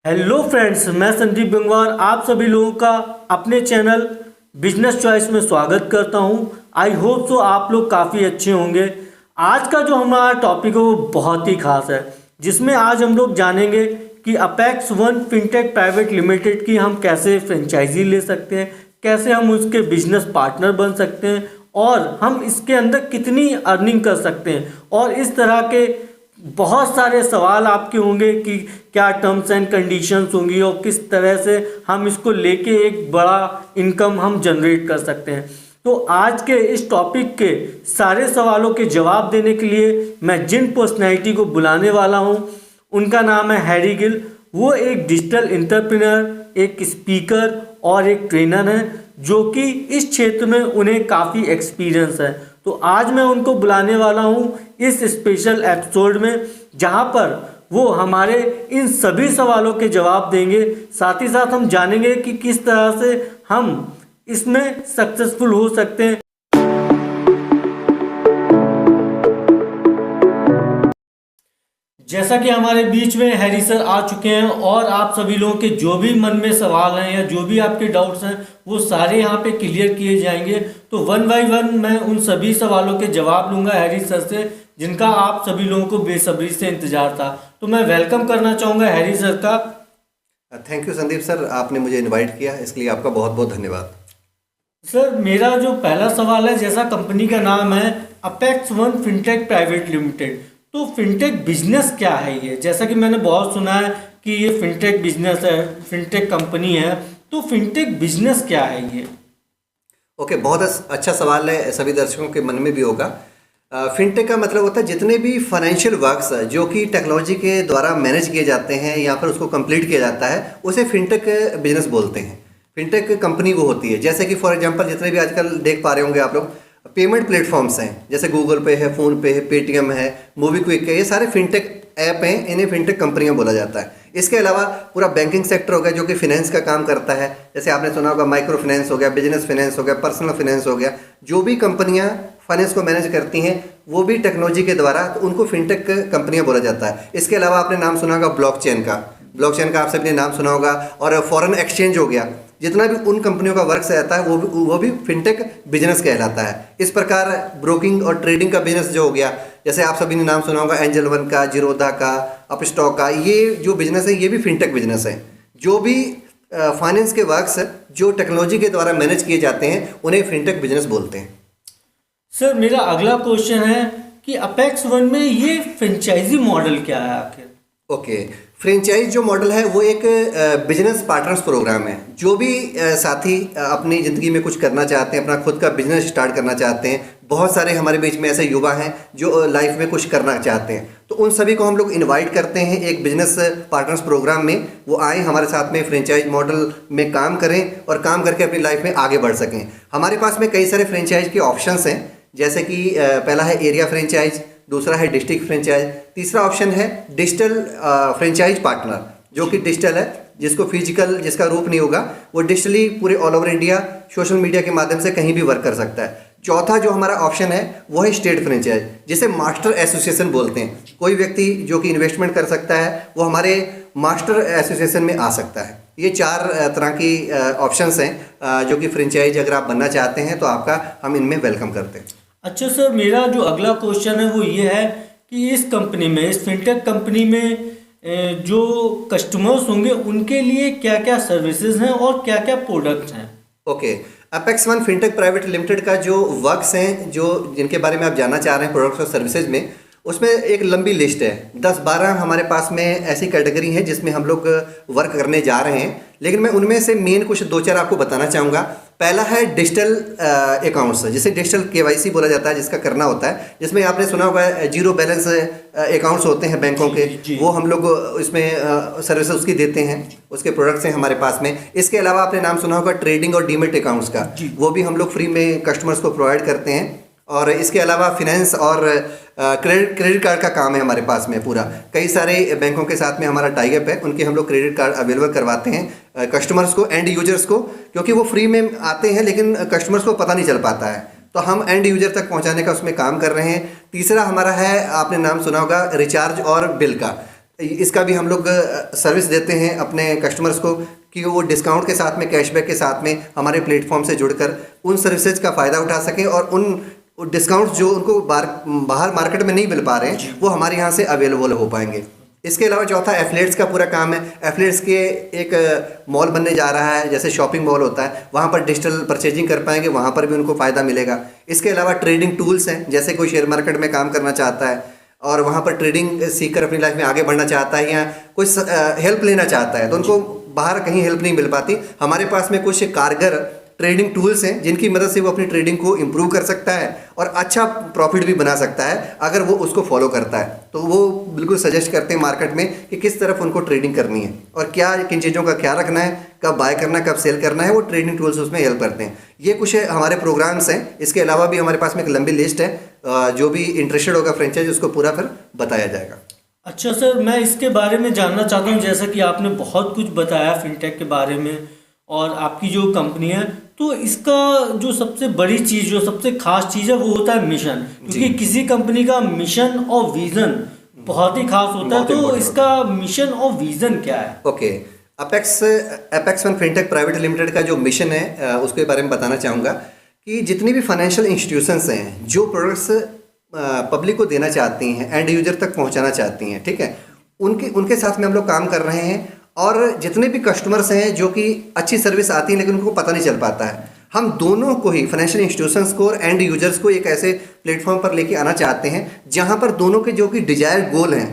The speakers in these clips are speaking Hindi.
हेलो फ्रेंड्स, मैं संदीप गंगवार आप सभी लोगों का अपने चैनल बिजनेस चॉइस में स्वागत करता हूं। आई होप सो आप लोग काफ़ी अच्छे होंगे। आज का जो हमारा टॉपिक है वो बहुत ही खास है, जिसमें आज हम लोग जानेंगे कि apex one fintech private limited की हम कैसे फ्रेंचाइजी ले सकते हैं, कैसे हम उसके बिजनेस पार्टनर बन सकते हैं और हम इसके अंदर कितनी अर्निंग कर सकते हैं। और इस तरह के बहुत सारे सवाल आपके होंगे कि क्या टर्म्स एंड कंडीशंस होंगी और किस तरह से हम इसको लेके एक बड़ा इनकम हम जनरेट कर सकते हैं। तो आज के इस टॉपिक के सारे सवालों के जवाब देने के लिए मैं जिन पर्सनैलिटी को बुलाने वाला हूं उनका नाम है हैरी गिल। वो एक डिजिटल एंटरप्रेन्योर, एक स्पीकर और एक ट्रेनर हैं, जो कि इस क्षेत्र में उन्हें काफ़ी एक्सपीरियंस है। तो आज मैं उनको बुलाने वाला हूँ इस स्पेशल एपिसोड में, जहाँ पर वो हमारे इन सभी सवालों के जवाब देंगे। साथ ही साथ हम जानेंगे कि किस तरह से हम इसमें सक्सेसफुल हो सकते हैं। जैसा कि हमारे बीच में हैरी सर आ चुके हैं और आप सभी लोगों के जो भी मन में सवाल हैं या जो भी आपके डाउट्स हैं वो सारे यहाँ पे क्लियर किए जाएंगे। तो वन बाय वन मैं उन सभी सवालों के जवाब लूँगा हैरी सर से, जिनका आप सभी लोगों को बेसब्री से इंतजार था। तो मैं वेलकम करना चाहूँगा हैरी सर का। थैंक यू संदीप सर, आपने मुझे इनवाइट किया, इसके लिए आपका बहुत बहुत धन्यवाद। सर, मेरा जो पहला सवाल है, जैसा कंपनी का नाम है apex one fintech private limited, तो फिनटेक बिजनेस क्या है ये? जैसा कि मैंने बहुत सुना है कि ये फिनटेक बिजनेस है, फिनटेक कंपनी है, तो फिनटेक बिजनेस क्या है ये? ओके, बहुत अच्छा सवाल है, सभी दर्शकों के मन में भी होगा। फिनटेक का मतलब होता है जितने भी फाइनेंशियल वर्क्स जो कि टेक्नोलॉजी के द्वारा मैनेज किए जाते हैं या फिर उसको कंप्लीट किया जाता है, उसे फिनटेक बिजनेस बोलते हैं। फिनटेक कंपनी वो होती है, जैसे कि फॉर एग्जांपल जितने भी आजकल देख पा रहे होंगे आप लोग, पेमेंट प्लेटफॉर्म्स हैं, जैसे गूगल पे है, फ़ोन पे है, पेटीएम है, मोबीक्विक है, ये सारे फिनटेक ऐप हैं, इन्हें फिनटेक कंपनियां बोला जाता है। इसके अलावा पूरा बैंकिंग सेक्टर हो गया जो कि फिनेंस का काम करता है, जैसे आपने सुना होगा माइक्रो फाइनेंस हो गया, बिजनेस फाइनेंस हो गया, पर्सनल फाइनेंस हो गया। जो भी कंपनियां फाइनेंस को मैनेज करती हैं वो भी टेक्नोलॉजी के द्वारा, तो उनको फिनटेक कंपनियां बोला जाता है। इसके अलावा आपने नाम सुना होगा ब्लॉकचेन का आप सभी ने नाम सुना होगा, और फॉरेन एक्सचेंज हो गया। जितना भी उन कंपनियों का वर्क रहता है वो भी फिनटेक बिजनेस कहलाता है। इस प्रकार ब्रोकिंग और ट्रेडिंग का बिजनेस जो हो गया, जैसे आप सभी ने नाम सुना होगा एंजल वन का, जीरोधा का, अपस्टॉक का, ये जो बिजनेस है ये भी फिनटेक बिजनेस है। जो भी फाइनेंस के वर्क्स जो टेक्नोलॉजी के द्वारा मैनेज किए जाते हैं उन्हें फिनटेक बिजनेस बोलते हैं। सर, मेरा अगला क्वेश्चन है कि अपेक्स वन में ये फ्रेंचाइजी मॉडल क्या है आखिर? ओके, फ्रेंचाइज जो मॉडल है वो एक बिजनेस पार्टनर्स प्रोग्राम है। जो भी साथी अपनी ज़िंदगी में कुछ करना चाहते हैं, अपना खुद का बिजनेस स्टार्ट करना चाहते हैं, बहुत सारे हमारे बीच में ऐसे युवा हैं जो लाइफ में कुछ करना चाहते हैं, तो उन सभी को हम लोग इनवाइट करते हैं एक बिजनेस पार्टनर्स प्रोग्राम में। वो आएँ हमारे साथ में फ्रेंचाइज मॉडल में काम करें और काम करके अपनी लाइफ में आगे बढ़ सकें। हमारे पास में कई सारे फ्रेंचाइज के ऑप्शंस हैं, जैसे कि पहला है एरिया फ्रेंचाइज, दूसरा है डिस्ट्रिक्ट फ्रेंचाइज, तीसरा ऑप्शन है डिजिटल फ्रेंचाइज पार्टनर, जो कि डिजिटल है, जिसको फिजिकल जिसका रूप नहीं होगा वो डिजिटली पूरे all over India social media के माध्यम से कहीं भी वर्क कर सकता है। चौथा जो हमारा ऑप्शन है वो है स्टेट फ्रेंचाइज, जिसे मास्टर एसोसिएशन बोलते हैं। कोई व्यक्ति जो कि इन्वेस्टमेंट कर सकता है वो हमारे मास्टर एसोसिएशन में आ सकता है। ये चार तरह की ऑप्शंस हैं जो कि फ्रेंचाइज अगर आप बनना चाहते हैं तो आपका हम इनमें वेलकम करते हैं। अच्छा सर, मेरा जो अगला क्वेश्चन है वो ये है कि इस कंपनी में, इस फिनटेक कंपनी में जो कस्टमर्स होंगे उनके लिए क्या क्या सर्विसेज हैं और क्या क्या प्रोडक्ट्स हैं? Okay, apex one fintech private limited का जो वर्क्स हैं, जो जिनके बारे में आप जानना चाह रहे हैं प्रोडक्ट्स और सर्विसेज में, उसमें एक लंबी लिस्ट है। 10-12 हमारे पास में ऐसी कैटेगरी है जिसमें हम लोग वर्क करने जा रहे हैं, लेकिन मैं उनमें से मेन कुछ 2-4 आपको बताना चाहूँगा। पहला है डिजिटल अकाउंट्स, जिसे डिजिटल केवाईसी बोला जाता है, जिसका करना होता है, जिसमें आपने सुना होगा जीरो बैलेंस अकाउंट्स होते हैं बैंकों के, वो हम लोग इसमें सर्विस उसकी देते हैं, उसके प्रोडक्ट्स हैं हमारे पास में। इसके अलावा आपने नाम सुना होगा ट्रेडिंग और डीमेट अकाउंट्स का, वो भी हम लोग फ्री में कस्टमर्स को प्रोवाइड करते हैं। और इसके अलावा फिनेंस और क्रेडिट कार्ड का काम है हमारे पास में पूरा। कई सारे बैंकों के साथ में हमारा टाई अप है, उनके हम लोग क्रेडिट कार्ड अवेलेबल करवाते हैं कस्टमर्स को, एंड यूजर्स को, क्योंकि वो फ्री में आते हैं लेकिन कस्टमर्स को पता नहीं चल पाता है, तो हम एंड यूजर तक पहुंचाने का उसमें काम कर रहे हैं। तीसरा हमारा है, आपने नाम सुना होगा रिचार्ज और बिल का। इसका भी हम लोग सर्विस देते हैं अपने कस्टमर्स को कि वो डिस्काउंट के साथ में, कैशबैक के साथ में हमारे प्लेटफॉर्म से जुड़कर उन सर्विसेज का फ़ायदा उठा सकें और उन डिस्काउंट जो उनको बाहर मार्केट में नहीं मिल पा रहे हैं वो हमारे यहाँ से अवेलेबल हो पाएंगे। इसके अलावा चौथा एफिलिएट्स का पूरा काम है। एफिलिएट्स के एक मॉल बनने जा रहा है, जैसे शॉपिंग मॉल होता है, वहाँ पर डिजिटल परचेजिंग कर पाएंगे, वहाँ पर भी उनको फ़ायदा मिलेगा। इसके अलावा ट्रेडिंग टूल्स हैं, जैसे कोई शेयर मार्केट में काम करना चाहता है और वहाँ पर ट्रेडिंग सीखकर अपनी लाइफ में आगे बढ़ना चाहता है या कोई हेल्प लेना चाहता है तो उनको बाहर कहीं हेल्प नहीं मिल पाती, हमारे पास में कुछ कारगर ट्रेडिंग टूल्स हैं जिनकी मदद से वो अपनी ट्रेडिंग को इम्प्रूव कर सकता है और अच्छा प्रॉफिट भी बना सकता है अगर वो उसको फॉलो करता है। तो वो बिल्कुल सजेस्ट करते हैं मार्केट में कि किस तरफ उनको ट्रेडिंग करनी है और क्या किन चीज़ों का ख्याल रखना है, कब बाय करना है, कब सेल करना है, वो ट्रेडिंग टूल्स उसमें हेल्प करते हैं। ये कुछ हमारे प्रोग्राम्स हैं। इसके अलावा भी हमारे पास में एक लंबी लिस्ट है, जो भी इंटरेस्टेड होगा फ्रेंचाइज उसको पूरा फिर बताया जाएगा। अच्छा सर, मैं इसके बारे में जानना चाहता हूँ, जैसा कि आपने बहुत कुछ बताया फिनटेक के बारे में और आपकी जो कंपनी है, तो इसका जो सबसे बड़ी चीज़, जो सबसे खास चीज़ है वो होता है मिशन, क्योंकि किसी कंपनी का मिशन और विज़न बहुत ही खास होता है। तो इसका मिशन और विज़न क्या है? Okay, apex one fintech private limited का जो मिशन है उसके बारे में बताना चाहूँगा कि जितनी भी फाइनेंशियल इंस्टीट्यूशंस हैं जो प्रोडक्ट्स पब्लिक को देना चाहती हैं, एंड यूजर तक पहुंचाना चाहती हैं, ठीक है, उनके साथ में हम लोग काम कर रहे हैं। और जितने भी कस्टमर्स हैं जो कि अच्छी सर्विस आती है लेकिन उनको पता नहीं चल पाता है, हम दोनों को ही, फाइनेंशियल इंस्टीट्यूशंस को और एंड यूजर्स को, एक ऐसे प्लेटफॉर्म पर लेके आना चाहते हैं जहां पर दोनों के जो कि डिजायर गोल हैं,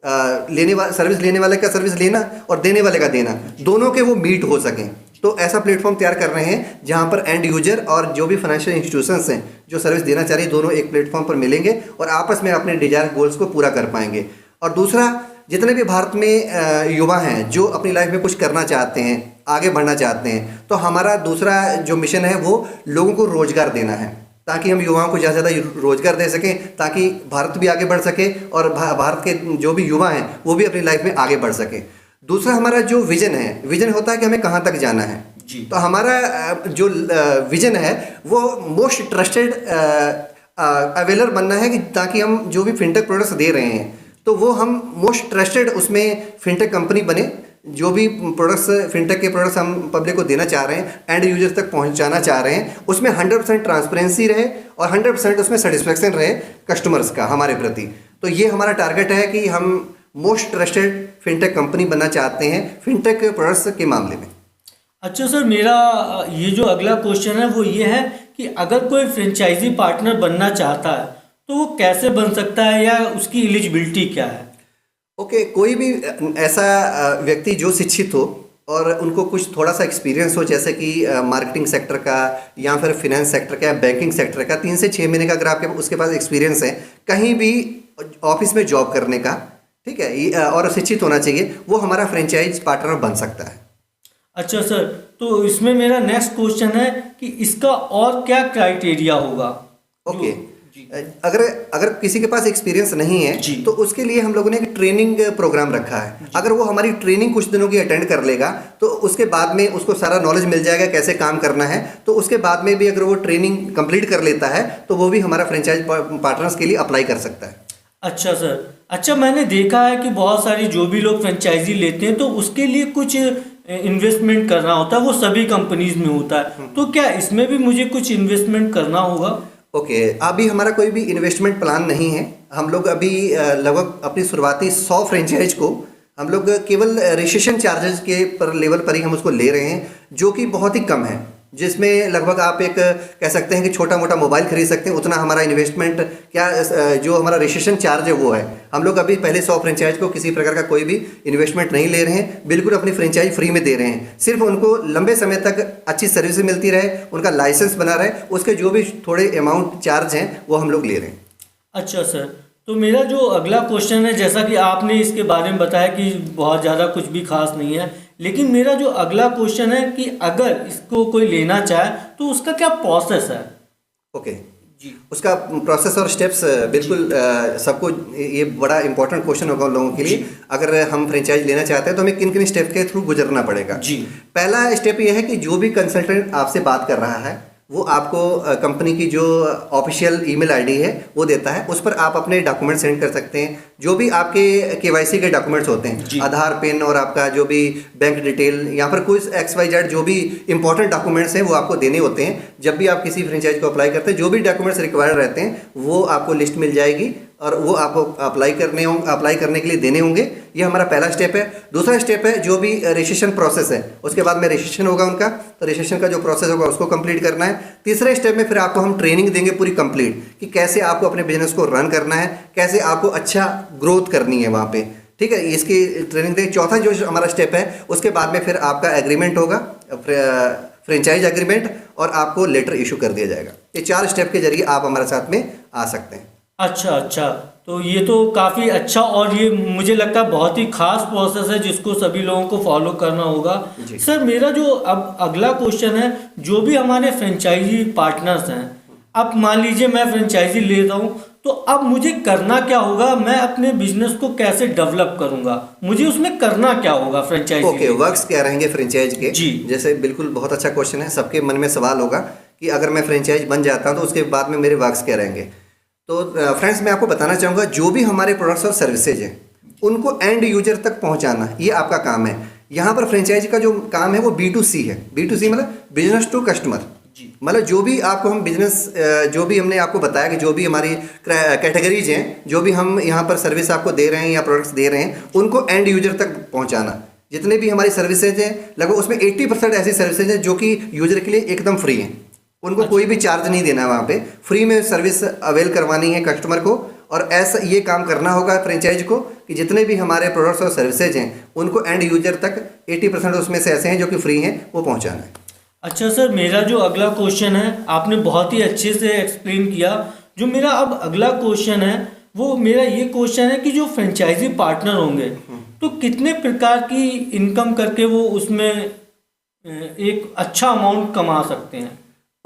सर्विस लेने वाले का सर्विस लेना और देने वाले का देना, दोनों के वो मीट हो सकें। तो ऐसा प्लेटफॉर्म तैयार कर रहे हैं जहां पर एंड यूजर और जो भी फाइनेंशियल इंस्टीट्यूशंस हैं जो सर्विस देना चाह रही है, दोनों एक प्लेटफॉर्म पर मिलेंगे और आपस में अपने डिजायर गोल्स को पूरा कर पाएंगे। और दूसरा, जितने भी भारत में युवा हैं जो अपनी लाइफ में कुछ करना चाहते हैं, आगे बढ़ना चाहते हैं, तो हमारा दूसरा जो मिशन है वो लोगों को रोजगार देना है, ताकि हम युवाओं को ज़्यादा से ज़्यादा रोजगार दे सकें, ताकि भारत भी आगे बढ़ सके और भारत के जो भी युवा हैं वो भी अपनी लाइफ में आगे बढ़ सके। दूसरा, हमारा जो विजन है, विजन होता है कि हमें कहाँ तक जाना है जी। तो हमारा जो विजन है वो मोस्ट ट्रस्टेड अवेलर बनना है, कि ताकि हम जो भी फिनटेक प्रोडक्ट्स दे रहे हैं तो वो हम मोस्ट ट्रस्टेड उसमें फिनटेक कंपनी बने। जो भी प्रोडक्ट्स, फिनटेक के प्रोडक्ट्स हम पब्लिक को देना चाह रहे हैं, एंड यूजर्स तक पहुंचाना चाह रहे हैं, उसमें 100% ट्रांसपेरेंसी रहे और 100% उसमें सेटिस्फेक्शन रहे कस्टमर्स का हमारे प्रति। तो ये हमारा टारगेट है कि हम मोस्ट ट्रस्टेड फिनटेक कंपनी बनना चाहते हैं फिनटेक प्रोडक्ट्स के मामले में। अच्छा सर, मेरा ये जो अगला क्वेश्चन है वो ये है कि अगर कोई फ्रेंचाइजी पार्टनर बनना चाहता है तो वो कैसे बन सकता है या उसकी एलिजिबिलिटी क्या है? ओके, कोई भी ऐसा व्यक्ति जो शिक्षित हो और उनको कुछ थोड़ा सा एक्सपीरियंस हो, जैसे कि मार्केटिंग सेक्टर का या फिर फिनेंस सेक्टर का या बैंकिंग सेक्टर का, 3 से 6 महीने का अगर आपके उसके पास एक्सपीरियंस है कहीं भी ऑफिस में जॉब करने का, ठीक है, और शिक्षित होना चाहिए, वो हमारा फ्रेंचाइज पार्टनर बन सकता है। अच्छा सर, तो इसमें मेरा नेक्स्ट क्वेश्चन है कि इसका और क्या क्राइटेरिया होगा? ओके, अगर किसी के पास एक्सपीरियंस नहीं है तो उसके लिए हम लोगों ने एक ट्रेनिंग प्रोग्राम रखा है। अगर वो हमारी ट्रेनिंग कुछ दिनों की अटेंड कर लेगा तो उसके बाद में उसको सारा नॉलेज मिल जाएगा कैसे काम करना है। तो उसके बाद में भी अगर वो ट्रेनिंग कंप्लीट कर लेता है तो वो भी हमारा फ्रेंचाइज पार्टनर्स के लिए अप्लाई कर सकता है। अच्छा सर, अच्छा, मैंने देखा है कि बहुत सारी जो भी लोग फ्रेंचाइजी लेते हैं तो उसके लिए कुछ इन्वेस्टमेंट करना होता है, वो सभी कंपनीज में होता है, तो क्या इसमें भी मुझे कुछ इन्वेस्टमेंट करना होगा? ओके, अभी हमारा कोई भी इन्वेस्टमेंट प्लान नहीं है। हम लोग अभी लगभग अपनी शुरुआती 100 फ्रेंचाइज को हम लोग केवल रजिस्ट्रेशन चार्जेस के पर लेवल पर ही हम उसको ले रहे हैं, जो कि बहुत ही कम है, जिसमें लगभग आप एक कह सकते हैं कि छोटा मोटा मोबाइल खरीद सकते हैं, उतना हमारा इन्वेस्टमेंट क्या जो हमारा रजिस्ट्रेशन चार्ज है वो है। हम लोग अभी पहले 100 फ्रेंचाइज को किसी प्रकार का कोई भी इन्वेस्टमेंट नहीं ले रहे हैं, बिल्कुल अपनी फ्रेंचाइज फ्री में दे रहे हैं। सिर्फ उनको लंबे समय तक अच्छी सर्विस मिलती रहे, उनका लाइसेंस बना रहे, उसके जो भी थोड़े अमाउंट चार्ज हैं वो हम लोग ले रहे हैं। अच्छा सर, तो मेरा जो अगला क्वेश्चन है, जैसा कि आपने इसके बारे में बताया कि बहुत ज़्यादा कुछ भी खास नहीं है, लेकिन मेरा जो अगला क्वेश्चन है कि अगर इसको कोई लेना चाहे तो उसका क्या प्रोसेस है? ओके जी, उसका प्रोसेस और स्टेप्स बिल्कुल सबको, ये बड़ा इंपॉर्टेंट क्वेश्चन होगा उन लोगों के लिए। अगर हम फ्रेंचाइज लेना चाहते हैं तो हमें किन किन स्टेप के थ्रू गुजरना पड़ेगा जी। पहला स्टेप ये है कि जो भी कंसल्टेंट आपसे बात कर रहा है वो आपको कंपनी की जो ऑफिशियल ईमेल आईडी है वो देता है। उस पर आप अपने डॉक्यूमेंट सेंड कर सकते हैं, जो भी आपके केवाईसी के डॉक्यूमेंट्स होते हैं, आधार, पेन और आपका जो भी बैंक डिटेल या फिर कोई XYZ जो भी इंपॉर्टेंट डॉक्यूमेंट्स हैं वो आपको देने होते हैं। जब भी आप किसी फ्रेंचाइज को अप्लाई करते हैं, जो भी डॉक्यूमेंट्स रिक्वायर्ड रहते हैं वो आपको लिस्ट मिल जाएगी और वो आपको अप्लाई करने के लिए देने होंगे। ये हमारा पहला स्टेप है। दूसरा स्टेप है जो भी रजिस्ट्रेशन प्रोसेस है, उसके बाद में रजिस्ट्रेशन होगा उनका, तो रजिस्ट्रेशन का जो प्रोसेस होगा उसको कंप्लीट करना है। तीसरे स्टेप में फिर आपको हम ट्रेनिंग देंगे पूरी कंप्लीट कि कैसे आपको अपने बिजनेस को रन करना है, कैसे आपको अच्छा ग्रोथ करनी है वहाँ पे, ठीक है, इसकी ट्रेनिंग देंगे। चौथा जो हमारा स्टेप है उसके बाद में फिर आपका एग्रीमेंट होगा, फ्रेंचाइज एग्रीमेंट, और आपको लेटर इशू कर दिया जाएगा। ये 4 स्टेप के जरिए आप हमारे साथ में आ सकते हैं। अच्छा, तो ये तो काफ़ी अच्छा और ये मुझे लगता है बहुत ही खास प्रोसेस है जिसको सभी लोगों को फॉलो करना होगा। सर मेरा जो अब अगला क्वेश्चन है, जो भी हमारे फ्रेंचाइजी पार्टनर्स हैं, अब मान लीजिए मैं फ्रेंचाइजी ले रहा हूँ, तो अब मुझे करना क्या होगा, मैं अपने बिजनेस को कैसे डेवलप करूंगा, मुझे उसमें करना क्या होगा फ्रेंचाइजी? ओके, वर्क्स क्या रहेंगे फ्रेंचाइज के? जी, जैसे बिल्कुल बहुत अच्छा क्वेश्चन है। सबके मन में सवाल होगा कि अगर मैं फ्रेंचाइज बन जाता हूँ तो उसके बाद में मेरे वर्क्स क्या रहेंगे। तो फ्रेंड्स, मैं आपको बताना चाहूँगा जो भी हमारे प्रोडक्ट्स और सर्विसेज हैं उनको एंड यूजर तक पहुँचाना, ये आपका काम है। यहाँ पर फ्रेंचाइजी का जो काम है वो B2C है। B2C मतलब बिजनेस टू कस्टमर, मतलब जो भी आपको हम बिजनेस, जो भी हमने आपको बताया कि जो भी हमारी कैटेगरीज हैं, जो भी हम यहाँ पर सर्विस आपको दे रहे हैं या प्रोडक्ट्स दे रहे हैं, उनको एंड यूजर तक पहुँचाना। जितने भी हमारी सर्विसेज हैं लगभग उसमें 80% ऐसी सर्विसेज हैं जो कि यूजर के लिए एकदम फ्री हैं। उनको कोई भी चार्ज नहीं देना है, वहाँ पे फ्री में सर्विस अवेल करवानी है कस्टमर को। और ऐसा ये काम करना होगा फ्रेंचाइज को कि जितने भी हमारे प्रोडक्ट्स और सर्विसेज हैं उनको एंड यूजर तक 80% उसमें से ऐसे हैं जो कि फ्री हैं, वो पहुँचाना है। अच्छा सर, मेरा जो अगला क्वेश्चन है, आपने बहुत ही अच्छे से एक्सप्लेन किया। जो मेरा अब अगला क्वेश्चन है वो मेरा ये क्वेश्चन है कि जो फ्रेंचाइजी पार्टनर होंगे तो कितने प्रकार की इनकम करके वो उसमें एक अच्छा अमाउंट कमा सकते हैं?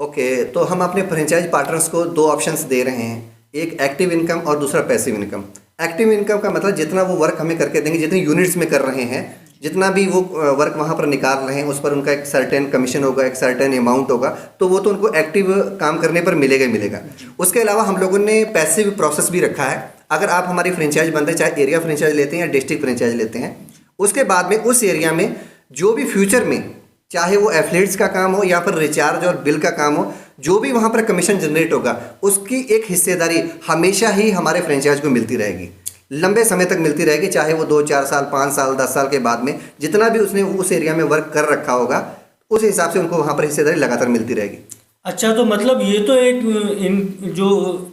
ओके, तो हम अपने फ्रेंचाइज पार्टनर्स को 2 ऑप्शंस दे रहे हैं, एक एक्टिव इनकम और दूसरा पैसिव इनकम। एक्टिव इनकम का मतलब जितना वो वर्क हमें करके देंगे, जितनी यूनिट्स में कर रहे हैं, जितना भी वो वर्क वहाँ पर निकाल रहे हैं, उस पर उनका एक सर्टेन कमीशन होगा, एक सर्टेन अमाउंट होगा, तो वो तो उनको एक्टिव काम करने पर मिलेगा ही मिलेगा। उसके अलावा हम लोगों ने पैसिव प्रोसेस भी रखा है। अगर आप हमारी फ्रेंचाइज बनते हैं, चाहे एरिया फ्रेंचाइज लेते हैं या डिस्ट्रिक्ट फ्रेंचाइज लेते हैं, उसके बाद में उस एरिया में जो भी फ्यूचर में, चाहे वो एफिलिएट्स का काम हो या फिर रिचार्ज और बिल का काम हो, जो भी वहाँ पर कमीशन जनरेट होगा उसकी एक हिस्सेदारी हमेशा ही हमारे फ्रेंचाइज को मिलती रहेगी, लंबे समय तक मिलती रहेगी। चाहे वो 2, 4 साल, 5 साल, 10 साल के बाद में जितना भी उसने उस एरिया में वर्क कर रखा होगा, उस हिसाब से उनको वहाँ पर हिस्सेदारी लगातार मिलती रहेगी। अच्छा, तो मतलब ये तो एक जो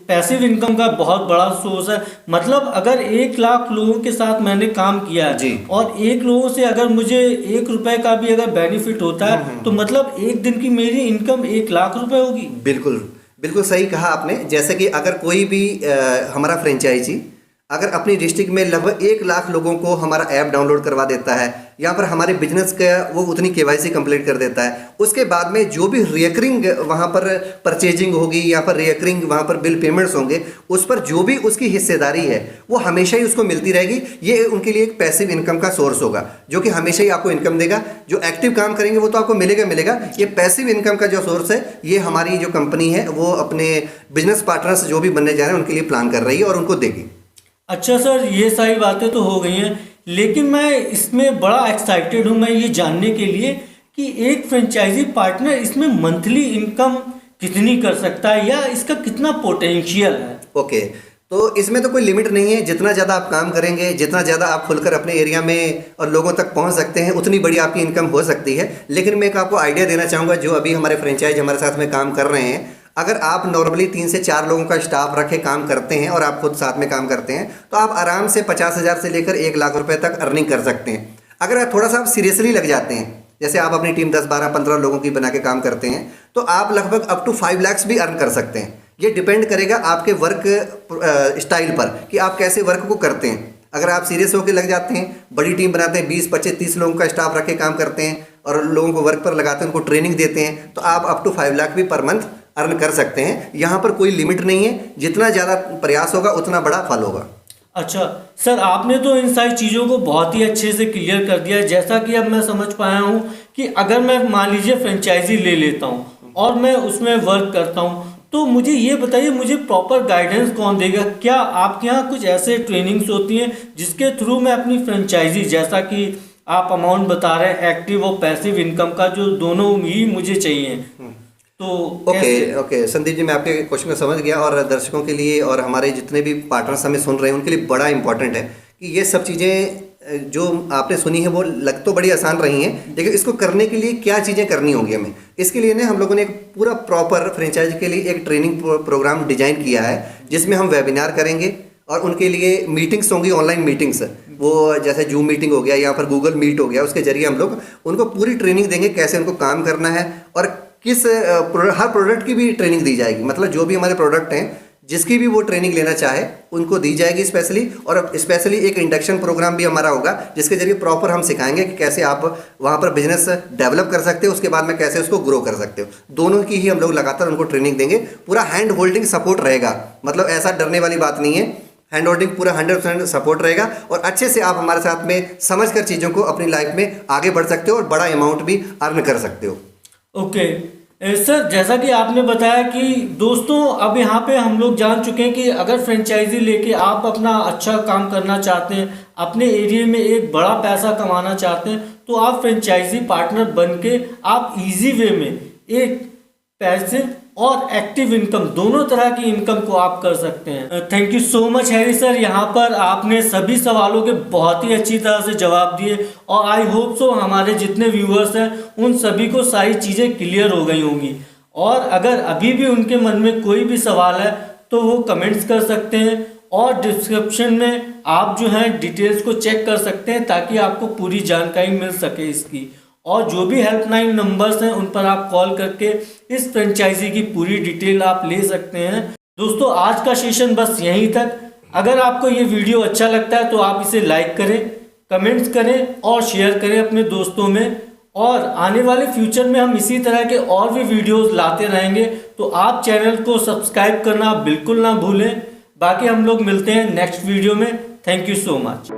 पैसिव इनकम का बहुत बड़ा सोर्स है। मतलब अगर 1 लाख लोगों के साथ मैंने काम किया है और 1 लोगों से अगर मुझे 1 रुपए का भी अगर बेनिफिट होता है तो मतलब एक दिन की मेरी इनकम 1 लाख रुपए होगी। बिल्कुल बिल्कुल सही कहा आपने। जैसे कि अगर कोई भी हमारा फ्रेंचाइजी अगर अपनी डिस्ट्रिक्ट में लगभग 1 लाख लोगों को हमारा ऐप डाउनलोड करवा देता है, यहाँ पर हमारे बिजनेस का वो उतनी केवाईसी कंप्लीट कर देता है, उसके बाद में जो भी रिकरिंग वहाँ पर परचेजिंग होगी या फिर रिकरिंग वहाँ पर बिल पेमेंट्स होंगे, उस पर जो भी उसकी हिस्सेदारी है वो हमेशा ही उसको मिलती रहेगी। ये उनके लिए एक पैसिव इनकम का सोर्स होगा जो कि हमेशा ही आपको इनकम देगा। जो एक्टिव काम करेंगे वो तो आपको मिलेगा। ये पैसिव इनकम का जो सोर्स है, ये हमारी जो कंपनी है वो अपने बिजनेस पार्टनर्स जो भी बनने जा रहे हैं उनके लिए प्लान कर रही है और उनको देगी। अच्छा सर, ये सारी बातें तो हो गई हैं, लेकिन मैं इसमें बड़ा एक्साइटेड हूँ मैं ये जानने के लिए कि एक फ्रेंचाइजी पार्टनर इसमें मंथली इनकम कितनी कर सकता है या इसका कितना पोटेंशियल है? ओके, तो इसमें तो कोई लिमिट नहीं है। जितना ज़्यादा आप काम करेंगे, जितना ज़्यादा आप खुलकर अपने एरिया में और लोगों तक पहुंच सकते हैं, उतनी बड़ी आपकी इनकम हो सकती है। लेकिन मैं एक आपको आइडिया देना चाहूँगा, जो अभी हमारे फ्रेंचाइज हमारे साथ में काम कर रहे हैं, अगर आप नॉर्मली 3 से 4 लोगों का स्टाफ रखे काम करते हैं और आप खुद साथ में काम करते हैं, तो आप आराम से 50,000 से लेकर 1 लाख रुपए तक अर्निंग कर सकते हैं। अगर आप थोड़ा सा आप सीरियसली लग जाते हैं, जैसे आप अपनी टीम 10, 12, 15 लोगों की बना के काम करते हैं, तो आप लगभग अप टू 5 लाख भी अर्न कर सकते हैं। ये डिपेंड करेगा आपके वर्क स्टाइल पर कि आप कैसे वर्क को करते हैं। अगर आप सीरियस होकर लग जाते हैं, बड़ी टीम बनाते हैं, 20, 25, 30 लोगों का स्टाफ रख के काम करते हैं और लोगों को वर्क पर लगाते हैं, उनको ट्रेनिंग देते हैं, तो आप अप टू 5 लाख भी पर मंथ अर्न कर सकते हैं। यहाँ पर कोई लिमिट नहीं है, जितना ज़्यादा प्रयास होगा उतना बड़ा फल होगा। अच्छा सर, आपने तो इन सारी चीज़ों को बहुत ही अच्छे से क्लियर कर दिया है। जैसा कि अब मैं समझ पाया हूँ कि अगर मैं मान लीजिए फ्रेंचाइजी ले लेता हूँ और मैं उसमें वर्क करता हूँ। तो मुझे ये बताइए, मुझे प्रॉपर गाइडेंस कौन देगा? क्या आपके यहाँ कुछ ऐसे ट्रेनिंग्स होती हैं जिसके थ्रू मैं अपनी फ्रेंचाइजी, जैसा कि आप अमाउंट बता रहे हैं एक्टिव और पैसिव इनकम का, जो दोनों ही मुझे चाहिए, तो ओके संदीप जी, मैं आपके क्वेश्चन को समझ गया और दर्शकों के लिए और हमारे जितने भी पार्टनर्स हमें सुन रहे हैं उनके लिए बड़ा इंपॉर्टेंट है कि ये सब चीज़ें जो आपने सुनी है वो लग तो बड़ी आसान रही हैं, लेकिन इसको करने के लिए क्या चीज़ें करनी होंगी हमें। इसके लिए ना हम लोगों ने एक पूरा प्रॉपर फ्रेंचाइज के लिए एक ट्रेनिंग प्रोग्राम डिजाइन किया है, जिसमें हम वेबिनार करेंगे और उनके लिए मीटिंग्स होंगी, ऑनलाइन मीटिंग्स, वो जैसे जूम मीटिंग हो गया या फिर गूगल मीट हो गया, उसके जरिए हम लोग उनको पूरी ट्रेनिंग देंगे कैसे उनको काम करना है और किस हर प्रोडक्ट की भी ट्रेनिंग दी जाएगी। मतलब जो भी हमारे प्रोडक्ट हैं जिसकी भी वो ट्रेनिंग लेना चाहे उनको दी जाएगी स्पेशली, और स्पेशली एक इंडक्शन प्रोग्राम भी हमारा होगा जिसके जरिए प्रॉपर हम सिखाएंगे कि कैसे आप वहाँ पर बिजनेस डेवलप कर सकते हो, उसके बाद में कैसे उसको ग्रो कर सकते हो। दोनों की ही हम लोग लगातार उनको ट्रेनिंग देंगे, पूरा हैंड होल्डिंग सपोर्ट रहेगा, मतलब ऐसा डरने वाली बात नहीं है, हैंड होल्डिंग पूरा 100% सपोर्ट रहेगा और अच्छे से आप हमारे साथ में समझ कर चीज़ों को अपनी लाइफ में आगे बढ़ सकते हो और बड़ा अमाउंट भी अर्न कर सकते हो। ओके सर, जैसा कि आपने बताया कि दोस्तों अब यहाँ पे हम लोग जान चुके हैं कि अगर फ्रेंचाइजी लेके आप अपना अच्छा काम करना चाहते हैं, अपने एरिया में एक बड़ा पैसा कमाना चाहते हैं, तो आप फ्रेंचाइजी पार्टनर बन के आप इजी वे में एक पैसिव और एक्टिव इनकम, दोनों तरह की इनकम को आप कर सकते हैं। Thank you so much Harry sir, यहाँ पर आपने सभी सवालों के बहुत ही अच्छी तरह से जवाब दिए और आई होप सो हमारे जितने व्यूअर्स हैं उन सभी को सारी चीज़ें क्लियर हो गई होंगी। और अगर अभी भी उनके मन में कोई भी सवाल है तो वो कमेंट्स कर सकते हैं और डिस्क्रिप्शन में आप जो है डिटेल्स को चेक कर सकते हैं ताकि आपको पूरी जानकारी मिल सके इसकी। और जो भी हेल्पलाइन नंबर्स हैं उन पर आप कॉल करके इस फ्रेंचाइजी की पूरी डिटेल आप ले सकते हैं। दोस्तों आज का सेशन बस यहीं तक। अगर आपको ये वीडियो अच्छा लगता है तो आप इसे लाइक करें, कमेंट्स करें और शेयर करें अपने दोस्तों में। और आने वाले फ्यूचर में हम इसी तरह के और भी वीडियोस लाते रहेंगे, तो आप चैनल को सब्सक्राइब करना बिल्कुल ना भूलें। बाकी हम लोग मिलते हैं नेक्स्ट वीडियो में। Thank you so much.